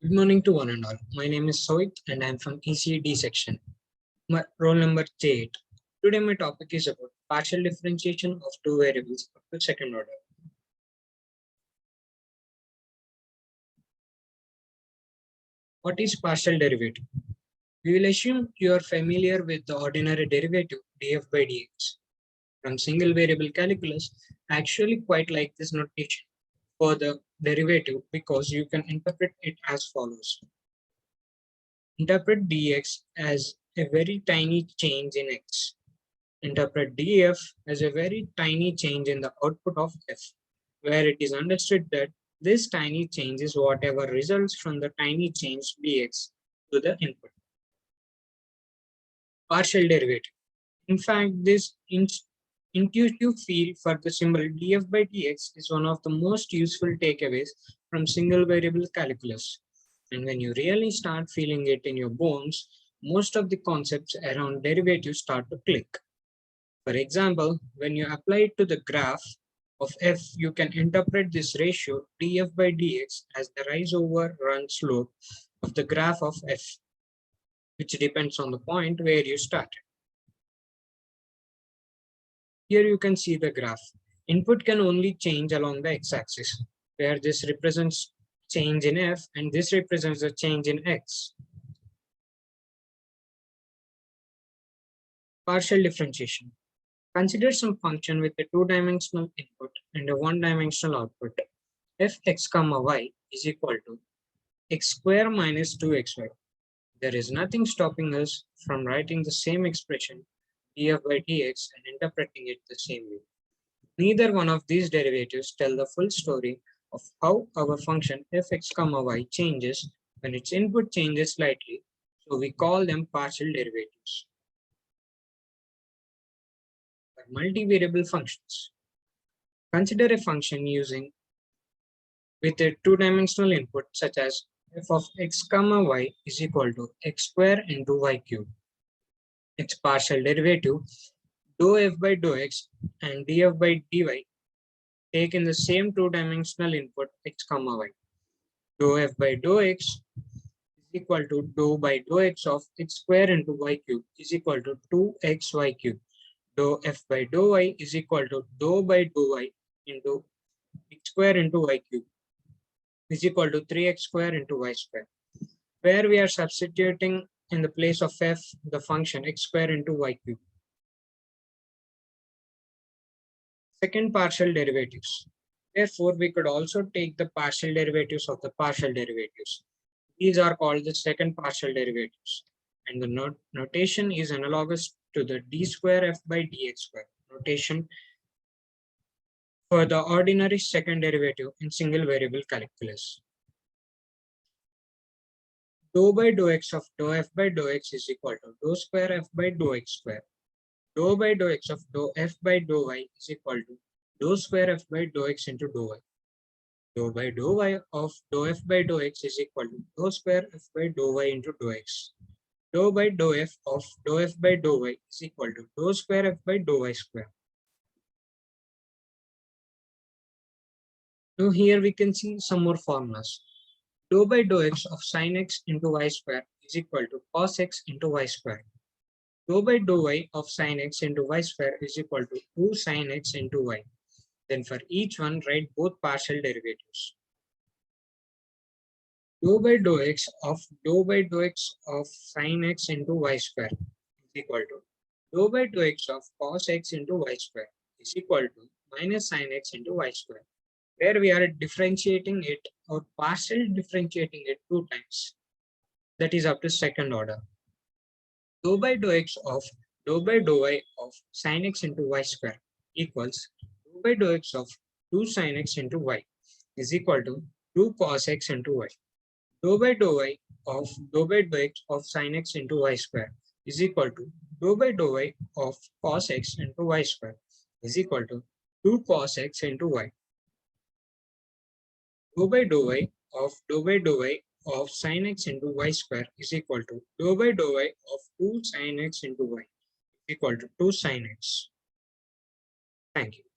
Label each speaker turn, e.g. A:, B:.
A: Good morning to one and all. My name is Soik and I am from ECD section. My roll number J8. Today my topic is about partial differentiation of two variables up to second order. What is partial derivative? We will assume you are familiar with the ordinary derivative df by dx. From single variable calculus, I actually quite like this notation for the derivative because you can interpret it as follows. Interpret dx as a very tiny change in x. Interpret df as a very tiny change in the output of f, where it is understood that this tiny change is whatever results from the tiny change dx to the input. Partial derivative. In fact, this intuitive feel for the symbol df by dx is one of the most useful takeaways from single variable calculus. And when you really start feeling it in your bones, most of the concepts around derivatives start to click. For example, when you apply it to the graph of f, you can interpret this ratio df by dx as the rise over run slope of the graph of f, which depends on the point where you started. Here you can see the graph. Input can only change along the x-axis, where this represents change in f and this represents the change in x. Partial differentiation. Consider some function with a two-dimensional input and a one-dimensional output. Fx comma y is equal to x square minus 2xy. There is nothing stopping us from writing the same expression df by dx and interpreting it the same way. Neither one of these derivatives tell the full story of how our function fx comma y changes when its input changes slightly, so we call them partial derivatives. For multivariable functions, consider a function using with a two-dimensional input such as f of x comma y is equal to x square into y cube. Its partial derivative dou f by dou x and df by dy take in the same two-dimensional input x comma y. Dou f by dou x is equal to dou by dou x of x square into y cube is equal to 2xy cube. Dou f by dou y is equal to dou by dou y into x square into y cube is equal to 3x square into y square, where we are substituting in the place of f the function x square into y cube. Second, partial derivatives. Therefore, we could also take the partial derivatives of the partial derivatives. These are called the second partial derivatives. And the notation is analogous to the d square f by dx square notation for the ordinary second derivative in single variable calculus. Dou by dou x of dou f by dou x is equal to dou square f by dou x square. Dou by dou x of dou f by dou y is equal to dou square f by dou x into dou y. Dou by dou y of dou f by dou x is equal to dou square f by dou y into dou x. Dou by dou f of dou f by dou y is equal to dou square f by dou y square. Now here we can see some more formulas. Dou by dou x of sin x into y square is equal to cos x into y square. Dou by dou y of sin x into y square is equal to 2 sin x into y. Then for each one, write both partial derivatives. Dou by dou x of dou by dou x of sin x into y square is equal to dou by dou x of cos x into y square is equal to minus sin x into y square, where we are differentiating it or partial differentiating it 2 times. That is up to second order. Dou by dou x of dou by dou y of sin x into y square equals dou by dou x of 2 sin x into y is equal to 2 cos x into y. Dou by dou y of dou by dou x of sin x into y square is equal to dou by dou y of cos x into y square is equal to 2 cos x into y. Dou by dou y of dou by dou y of sin x into y square is equal to dou by dou y of 2 sin x into y is equal to 2 sin x. Thank you.